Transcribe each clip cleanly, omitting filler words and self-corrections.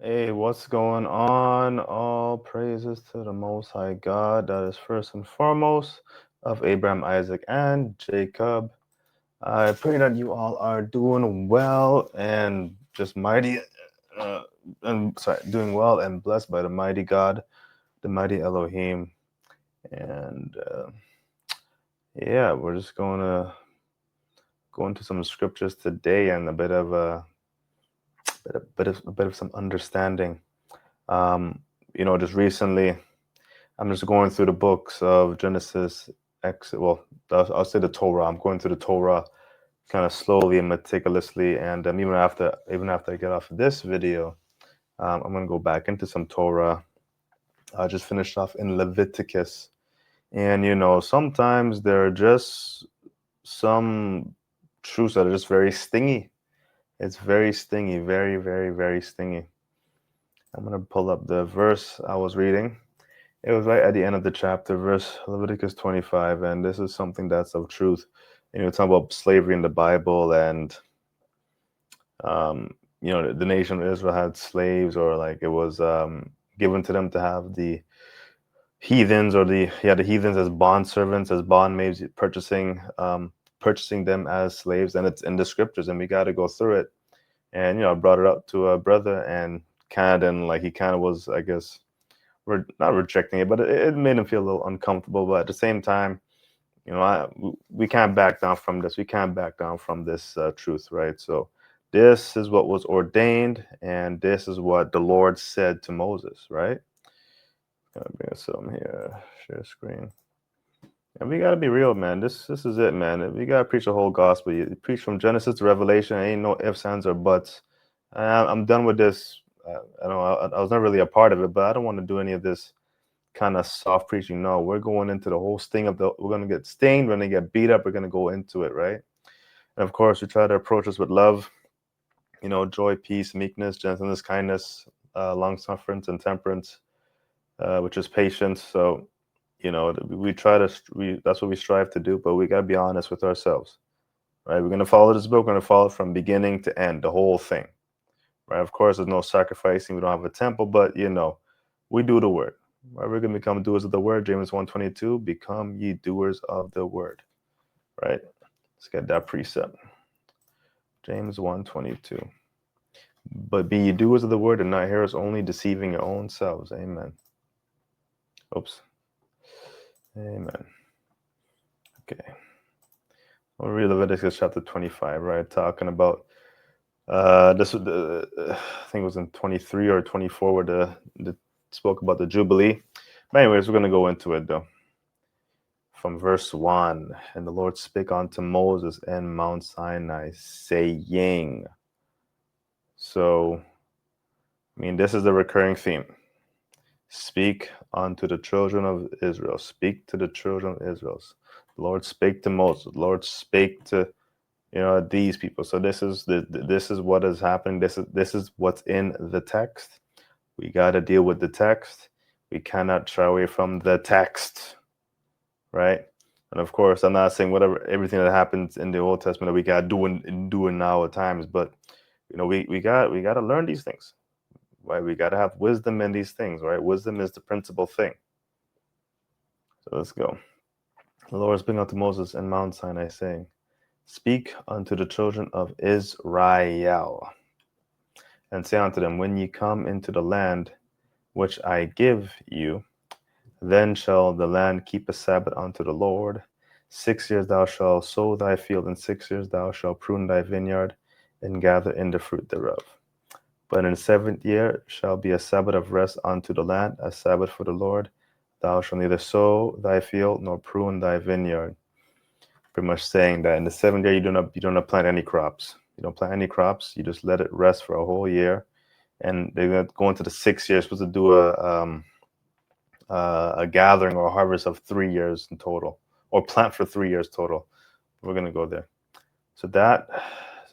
Hey, what's going on? All praises to the Most High God, that is first and foremost of Abraham, Isaac, and Jacob. I pray that you all are doing well and just mighty, uh, doing well and blessed by the mighty God, the mighty Elohim. And yeah, we're just going to go into some scriptures today and a bit of a bit of some understanding. Um, just recently, I'm just going through the books of Genesis, well, I'll say the Torah. I'm going through the Torah kind of slowly and meticulously, and even after I get off of this video, I'm gonna go back into some Torah. I just finished off in Leviticus, and sometimes there are just some truths that are just very stingy. It's very stingy, very, very, very stingy. I'm gonna pull up the verse I was reading. It was right at the end of the chapter, verse Leviticus 25, and this is something that's of truth. Talking about slavery in the Bible, and the nation of Israel had slaves, or like it was given to them to have the heathens, or the heathens as bond servants, as bondmaids, purchasing them as slaves, and it's in the scriptures, and we got to go through it. And I brought it up to a brother, and like he kind of was, I guess, we're not rejecting it, but it made him feel a little uncomfortable. But at the same time, we can't back down from this. We can't back down from this truth, right? So this is what was ordained, and this is what the Lord said to Moses, right? Gonna bring us some here. Share screen. And we gotta be real, man. This is it, man. We gotta preach the whole gospel. You preach from Genesis to Revelation. Ain't no ifs, ands, or buts. I'm done with this. I was not really a part of it, but I don't want to do any of this kind of soft preaching. No, we're going into the whole sting of we're going to get stained, we're going to get beat up, we're going to go into it, right? And of course, we try to approach this with love, joy, peace, meekness, gentleness, kindness, long sufferance, and temperance, which is patience. So, we try to, that's what we strive to do, but we got to be honest with ourselves, right? We're going to follow this book, we're going to follow it from beginning to end, the whole thing, right? Of course, there's no sacrificing, we don't have a temple, but, we do the word. Right, we're going to become doers of the word. James 1:22, become ye doers of the word. Right? Let's get that precept. James 1:22. But be ye doers of the word and not hearers only, deceiving your own selves. Amen. Oops. Amen. Okay. We'll read Leviticus chapter 25, right? Talking about this. I think it was in 23 or 24 where the spoke about the Jubilee. But anyways, we're going to go into it though. From verse 1, and the Lord spake unto Moses in Mount Sinai, saying. So, this is the recurring theme. Speak unto the children of Israel. Speak to the children of Israel. The Lord spake to Moses. The Lord spake to these people. So this is what is happening. This is what's in the text. We got to deal with the text. We cannot shy away from the text. Right? And of course, I'm not saying everything that happens in the Old Testament that we got doing now at times, but we got to learn these things, right? We got to have wisdom in these things, right? Wisdom is the principal thing. So let's go. The Lord spake unto Moses in Mount Sinai, saying, Speak unto the children of Israel, and say unto them, when ye come into the land which I give you, then shall the land keep a Sabbath unto the Lord. 6 years thou shalt sow thy field, and 6 years thou shalt prune thy vineyard, and gather in the fruit thereof. But in the 7th year shall be a Sabbath of rest unto the land, a Sabbath for the Lord. Thou shalt neither sow thy field nor prune thy vineyard. Pretty much saying that in the 7th year you do not plant any crops. You don't plant any crops. You just let it rest for a whole year, and they're going to go into the 6th year. Supposed to do a gathering or a harvest of 3 years in total, or plant for 3 years total. We're going to go there. So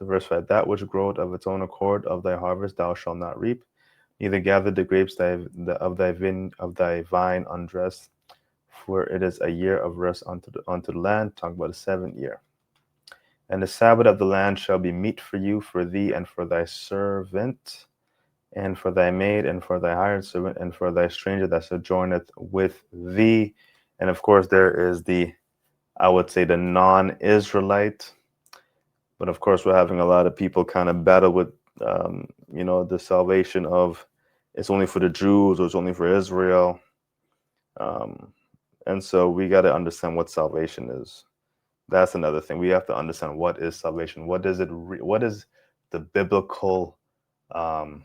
verse 5, that which groweth of its own accord of thy harvest thou shalt not reap, neither gather the grapes of thy vine undressed, for it is a year of rest unto the land. Talk about the 7th year. And the Sabbath of the land shall be meat for you, for thee, and for thy servant, and for thy maid, and for thy hired servant, and for thy stranger that sojourneth with thee. And of course, there is I would say, the non-Israelite. But of course, we're having a lot of people kind of battle with, the salvation of it's only for the Jews or it's only for Israel. Um, and so we got to understand what salvation is. That's another thing. We have to understand what is salvation. What does what is the biblical um,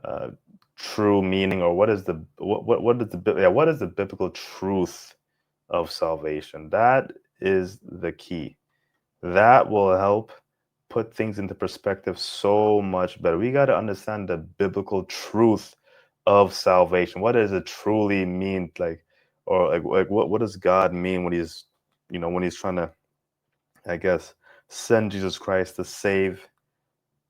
uh, true meaning, or what is what is what is the biblical truth of salvation? That is the key. That will help put things into perspective so much better. We got to understand the biblical truth of salvation. What does it truly mean? Or what does God mean when when he's trying to, I guess, send Jesus Christ to save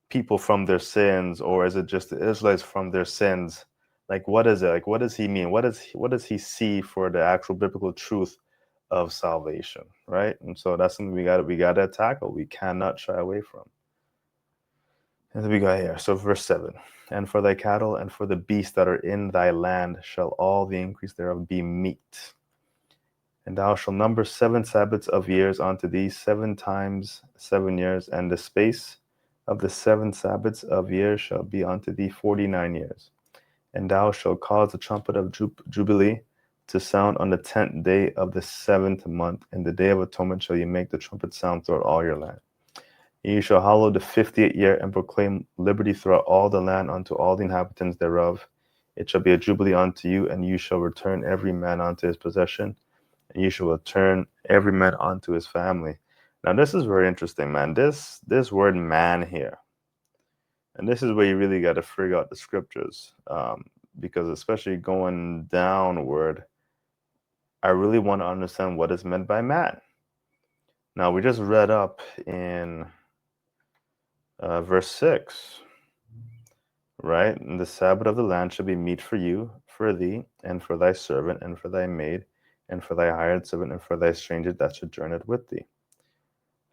people from their sins, or is it just the Israelites from their sins? Like, what is it? Like, what does he mean? What does he see for the actual biblical truth of salvation, right? And so that's something we got to tackle. We cannot shy away from. And then we got here. So verse 7. And for thy cattle and for the beasts that are in thy land shall all the increase thereof be meat. And thou shalt number 7 Sabbaths of years unto thee, 7 times 7 years, and the space of the 7 Sabbaths of years shall be unto thee 49 years. And thou shalt cause the trumpet of Jubilee to sound on the 10th day of the 7th month. In the day of atonement shall you make the trumpet sound throughout all your land. And you shall hallow the 50th year and proclaim liberty throughout all the land unto all the inhabitants thereof. It shall be a jubilee unto you, and you shall return every man unto his possession, and you shall return every man unto his family. Now this is very interesting, man. This word man here, and this is where you really got to figure out the scriptures, because especially going downward, I really want to understand what is meant by man. Now we just read up in verse 6, right? And the Sabbath of the land shall be meat for you, for thee, and for thy servant, and for thy maid, and for thy hired servant, and for thy stranger that sojourneth with thee.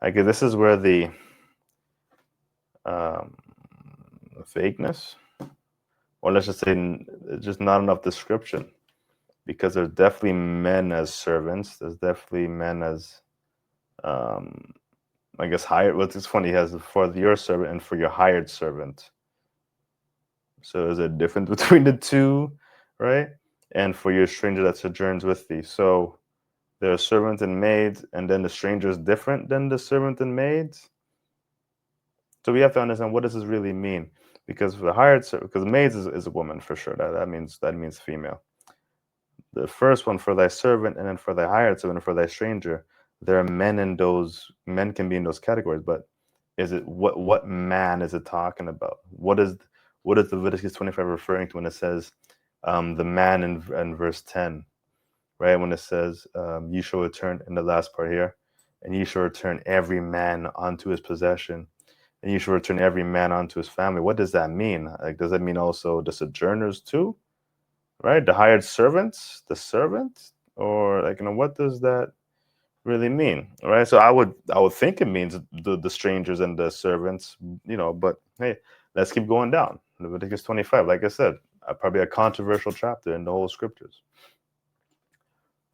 I guess this is where the vagueness, or let's just say just not enough description, because there's definitely men as servants. There's definitely men as, I guess, hired. Well, it's funny, he has for your servant and for your hired servant. So there's a difference between the two, right? And for your stranger that sojourns with thee. So there's servant and maid, and then the stranger is different than the servant and maid. So we have to understand what does this really mean, because for the hired servant, because maids is a woman for sure. That means female. The first one, for thy servant, and then for thy hired servant, and for thy stranger. There are men in those. Men can be in those categories, but is it what man is it talking about? What is Leviticus 25 referring to when it says the man in verse 10, right? When it says you shall return in the last part here, and you shall return every man unto his possession, and you shall return every man unto his family. What does that mean? Like, does that mean also the sojourners too? Right? The hired servants, the servant, or like, what does that really mean? Right? So I would think it means the strangers and the servants, but hey, let's keep going down. Leviticus 25, like I said, probably a controversial chapter in the whole scriptures.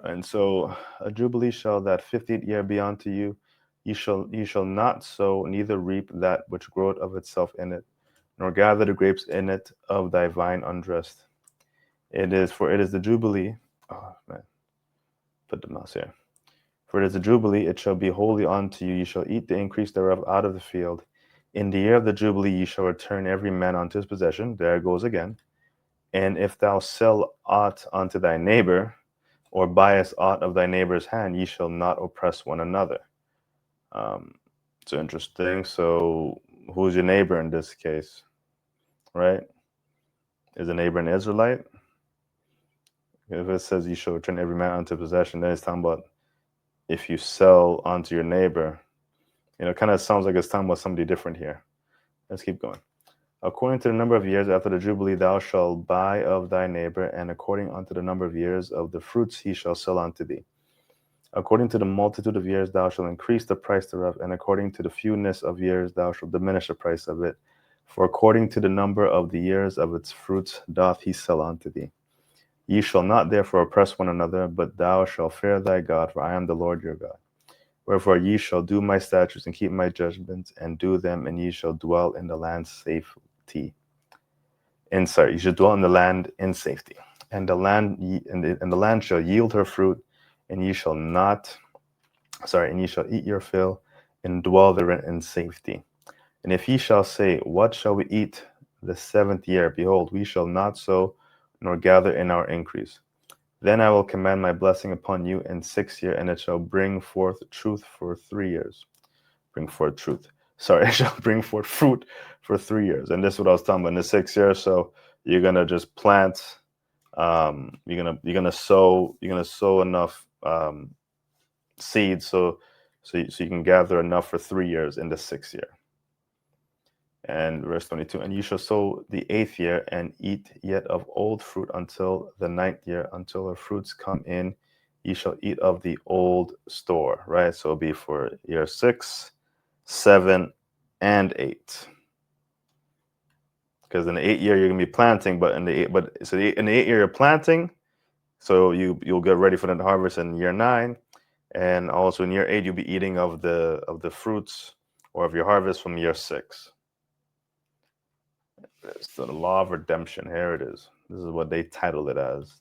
And so a jubilee shall that 50th year be unto you. You shall not sow, neither reap that which groweth of itself in it, nor gather the grapes in it of thy vine undressed. It is the jubilee. Oh man, put the mouse here. For it is the jubilee; it shall be holy unto you. You shall eat the increase thereof out of the field. In the year of the jubilee, ye shall return every man unto his possession. There it goes again. And if thou sell aught unto thy neighbor, or bias aught of thy neighbor's hand, ye shall not oppress one another. It's interesting. So, who's your neighbor in this case, right? Is a neighbor an Israelite? If it says you shall return every man unto possession, then it's talking about if you sell unto your neighbor. It kind of sounds like it's talking about somebody different here. Let's keep going. According to the number of years after the Jubilee, thou shalt buy of thy neighbor, and according unto the number of years of the fruits he shall sell unto thee. According to the multitude of years, thou shalt increase the price thereof, and according to the fewness of years, thou shalt diminish the price of it. For according to the number of the years of its fruits doth he sell unto thee. Ye shall not therefore oppress one another, but thou shalt fear thy God, for I am the Lord your God. Wherefore ye shall do my statutes and keep my judgments and do them, and ye shall dwell in the land safety. You should dwell in the land in safety, and the land shall yield her fruit, and ye shall not, and ye shall eat your fill, and dwell therein in safety. And if ye shall say, what shall we eat the 7th year? Behold, we shall not sow nor gather in our increase. Then I will command my blessing upon you in 6th year, and it shall bring forth truth for 3 years. Bring forth truth. Sorry, it shall bring forth fruit for 3 years. And this is what I was talking about in the 6th year. So you're gonna just plant. You're gonna sow enough seeds so you can gather enough for 3 years in the 6th year. And verse 22, and you shall sow the 8th year and eat yet of old fruit until the 9th year, until the fruits come in. You shall eat of the old store, right? So it'll be for year 6, 7, and 8. Because in the 8th year you're gonna be planting, but in the 8th year you're planting, so you'll get ready for the harvest in year 9, and also in year 8 you'll be eating of the fruits or of your harvest from year 6. It's the law of redemption. Here it is. This is what they title it as.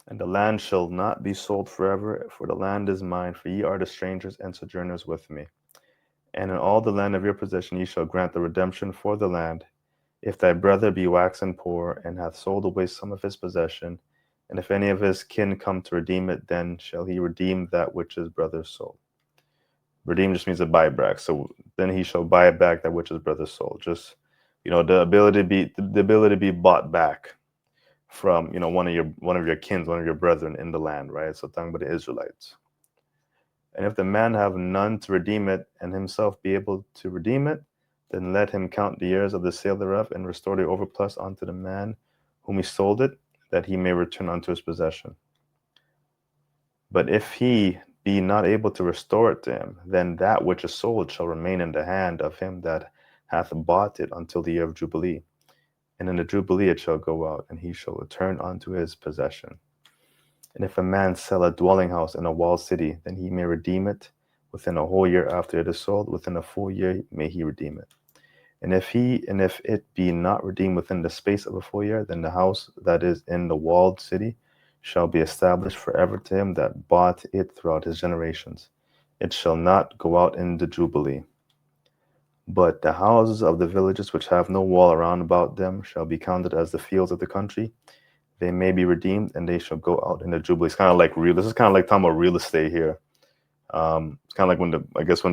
And the land shall not be sold forever, for the land is mine, for ye are the strangers and sojourners with me. And in all the land of your possession ye shall grant the redemption for the land. If thy brother be waxen poor, and hath sold away some of his possession, and if any of his kin come to redeem it, then shall he redeem that which his brother sold. Redeem just means to buy back. So then he shall buy back that which his brother sold. Just the ability to be bought back from one of your kins, one of your brethren in the land, right? So talking about the Israelites. And if the man have none to redeem it, and himself be able to redeem it, then let him count the years of the sale thereof, and restore the overplus unto the man whom he sold it, that he may return unto his possession. But if he be not able to restore it to him, then that which is sold shall remain in the hand of him that hath bought it until the year of Jubilee. And in the Jubilee it shall go out, and he shall return unto his possession. And if a man sell a dwelling house in a walled city, then he may redeem it within a whole year after it is sold. Within a full year may he redeem it. And if it be not redeemed within the space of a full year, then the house that is in the walled city shall be established forever to him that bought it throughout his generations. It shall not go out in the Jubilee. But the houses of the villages which have no wall around about them shall be counted as the fields of the country. They may be redeemed, and they shall go out in the Jubilee. It's kind of like this is kind of like talking about real estate here. It's kind of like it's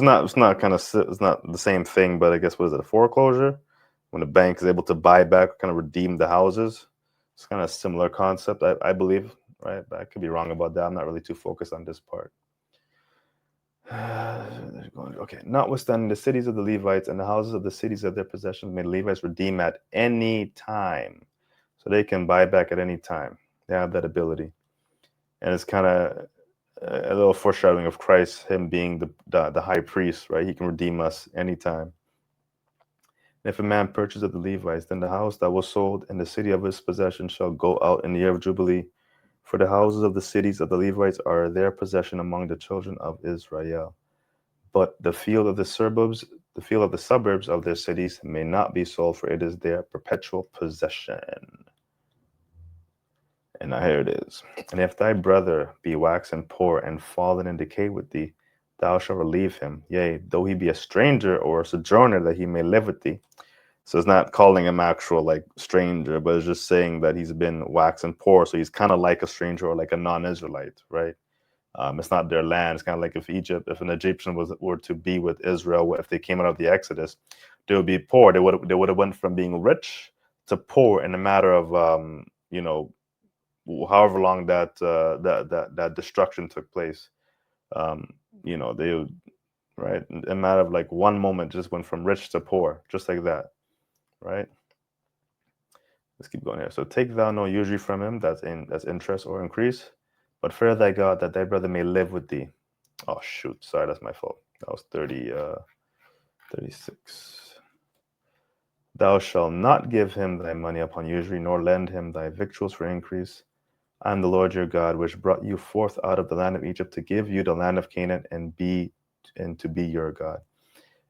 not the same thing, but I guess what is it, a foreclosure? When the bank is able to buy back, kind of redeem the houses. It's kind of a similar concept, I believe, right? But I could be wrong about that. I'm not really too focused on this part. Okay. Notwithstanding the cities of the Levites and the houses of the cities of their possessions may the Levites redeem at any time. So they can buy back at any time. They have that ability. And it's kind of a little foreshadowing of Christ, him being the high priest, right? He can redeem us anytime. And if a man purchase of the Levites, then the house that was sold in the city of his possession shall go out in the year of Jubilee. For the houses of the cities of the Levites are their possession among the children of Israel. But the field of the suburbs of their cities may not be sold, for it is their perpetual possession. And now here it is. And if thy brother be waxen poor and fallen in decay with thee, thou shalt relieve him. Yea, though he be a stranger or a sojourner, that he may live with thee. So it's not calling him actual like stranger, but it's just saying that he's been waxen poor. So he's kind of like a stranger or like a non-Israelite, right? It's not their land. It's kind of like if an Egyptian were to be with Israel, if they came out of the Exodus, they would be poor. They would have went from being rich to poor in a matter of however long that destruction took place. They would, right, in a matter of like one moment, just went from rich to poor, just like that, right? Let's keep going here. So take thou no usury from him, that's interest or increase, but fear thy God, that thy brother may live with thee. Oh shoot, sorry, that's my fault. That was 33. 36. Thou shalt not give him thy money upon usury, nor lend him thy victuals for increase. I am the Lord your God, which brought you forth out of the land of Egypt to give you the land of Canaan and to be your God.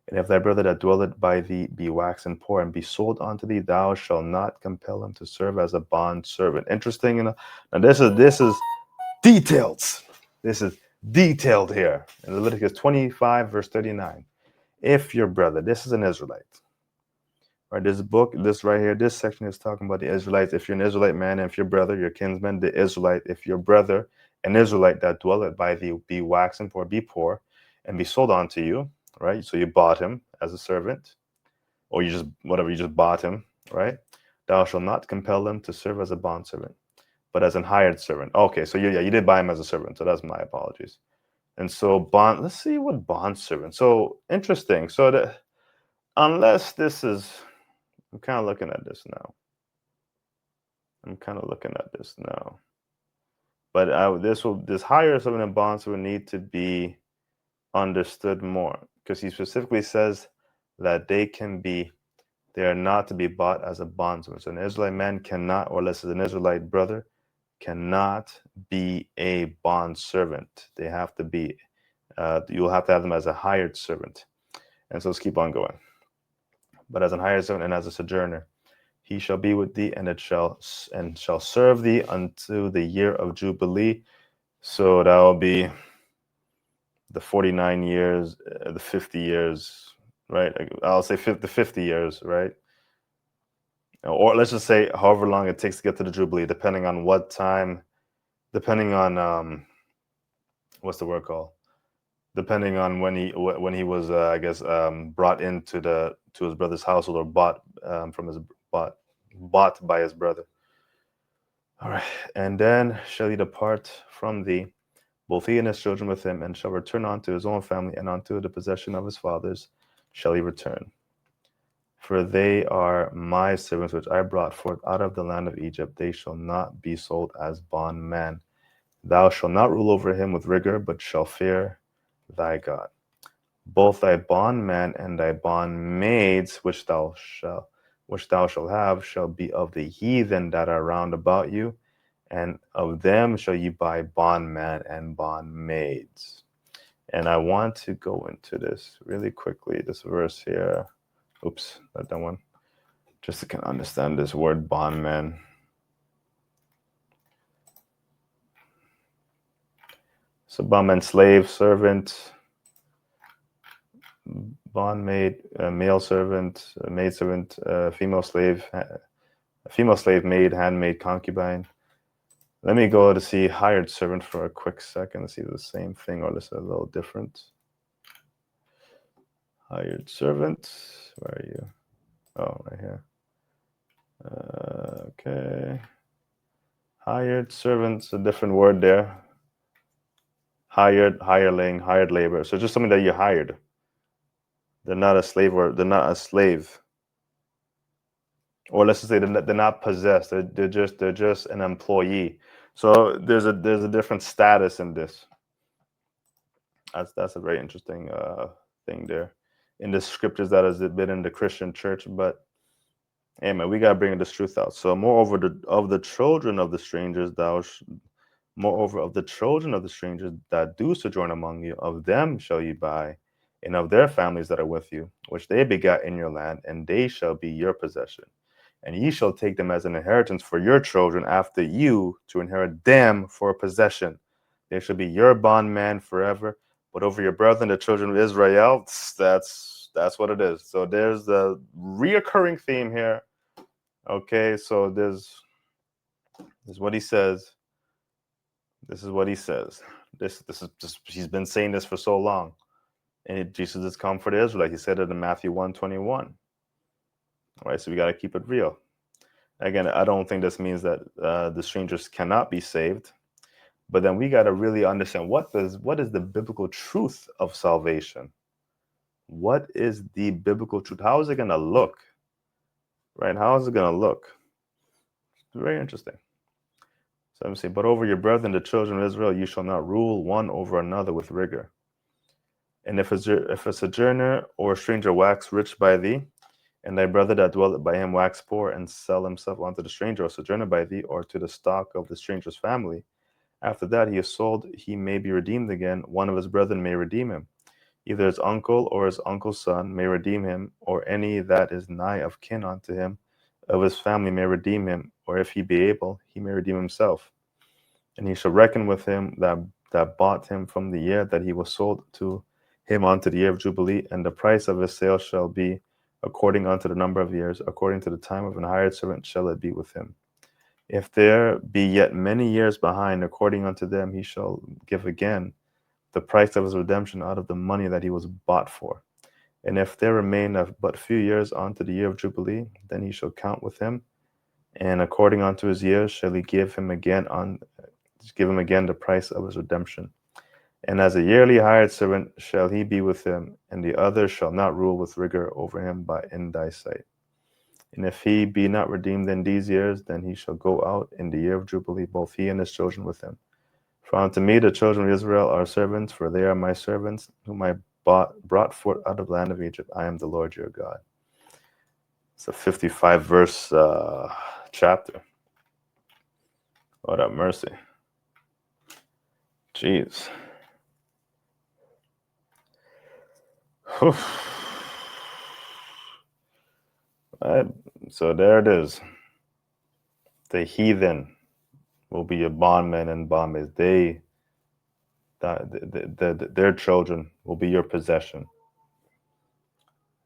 And if thy brother that dwelleth by thee be waxen poor and be sold unto thee, thou shalt not compel him to serve as a bond servant. Interesting, Now this is detailed. This is detailed here in Leviticus 25, verse 39. If your brother, this is an Israelite, right? This right here, this section is talking about the Israelites. If you're an Israelite man, and if your brother, your kinsman, the Israelite, if your brother, an Israelite that dwelleth by thee, be waxen poor, be poor, and be sold unto you, right? So you bought him as a servant, or you just bought him, right? Thou shalt not compel him to serve as a bondservant, but as an hired servant. Okay, so you did buy him as a servant, so that's my apologies. And so let's see what bondservant. So interesting. So unless this is, I'm kind of looking at this now. But this higher servant and bondservant need to be understood more, because he specifically says that they are not to be bought as a bondservant. So an Israelite man cannot, or unless it's an Israelite brother, cannot be a bondservant. They have to be, you'll have to have them as a hired servant. And so let's keep on going. But as an hired servant and as a sojourner, he shall be with thee, and shall serve thee unto the year of Jubilee. So that will be the 49 years, the 50 years, right? I'll say the 50 years, right? Or let's just say however long it takes to get to the Jubilee, depending on what time, depending on what's the word called? Depending on when he was, I guess, brought to his brother's household, or bought by his brother. All right, and then shall he depart from thee, both he and his children with him, and shall return unto his own family, and unto the possession of his fathers shall he return. For they are my servants, which I brought forth out of the land of Egypt. They shall not be sold as bondmen. Thou shalt not rule over him with rigor, but shall fear thy God. Both thy bondmen and thy bondmaids, which thou shalt have, shall be of the heathen that are round about you, and of them shall you buy bondmen and bondmaids. And I want to go into this really quickly, this verse here. Oops, not that one. Just to kind of understand this word bondman. So bondman, slave, servant, bondmaid, male servant, maid servant, female slave, maid, handmaid, concubine. Let me go to see hired servant for a quick second to see if it's the same thing or this is a little different. Hired servant, where are you? Oh, right here. Okay. Hired servant's a different word there. Hired, hireling, hired labor. So just something that you hired. They're not a slave, or they're not a slave. Or let's just say they're not possessed. They're just an employee. So there's a different status in this. That's a very interesting thing there in the scriptures that has been in the Christian church. But hey, man, we gotta bring this truth out. So moreover, of the children of the strangers that do sojourn among you, of them shall you buy, and of their families that are with you, which they begat in your land, and they shall be your possession. And ye shall take them as an inheritance for your children after you, to inherit them for a possession. They shall be your bondman forever. But over your brethren, the children of Israel, that's what it is. So there's the reoccurring theme here. Okay, so this is what he says. This is what he says. This is just, he's been saying this for so long. And Jesus has come for the Israelites. He said it in Matthew 1:21. All right, so we got to keep it real. Again, I don't think this means that the strangers cannot be saved. But then we got to really understand what is the biblical truth of salvation? What is the biblical truth? How is it going to look? Right? How is it going to look? It's very interesting. So let me see. But over your brethren, the children of Israel, you shall not rule one over another with rigor. And if a sojourner or a stranger wax rich by thee, and thy brother that dwelleth by him wax poor, and sell himself unto the stranger or sojourner by thee, or to the stock of the stranger's family, after that he is sold, he may be redeemed again. One of his brethren may redeem him. Either his uncle or his uncle's son may redeem him, or any that is nigh of kin unto him of his family may redeem him, or if he be able, he may redeem himself. And he shall reckon with him that bought him from the year that he was sold to him unto the year of Jubilee, and the price of his sale shall be according unto the number of years, according to the time of an hired servant shall it be with him. If there be yet many years behind, according unto them he shall give again the price of his redemption out of the money that he was bought for. And if there remain of but few years unto the year of Jubilee, then he shall count with him, and according unto his years shall he give him again the price of his redemption. And as a yearly hired servant shall he be with him, and the other shall not rule with rigor over him in thy sight. And if he be not redeemed in these years, then he shall go out in the year of Jubilee, both he and his children with him. For unto me the children of Israel are servants, for they are my servants, whom I brought forth out of the land of Egypt. I am the Lord your God. It's a 55-verse chapter. Lord have mercy. Jeez. Right. So there it is. The heathen will be your bondmen and bondmaids. Their children will be your possession.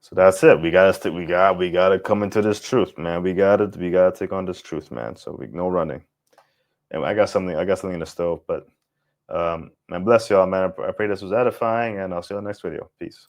So that's it. We gotta come into this truth, man. We gotta take on this truth, man. So no running. And I got something in the stove, but man, bless y'all, man. I pray this was edifying, and I'll see you in the next video. Peace.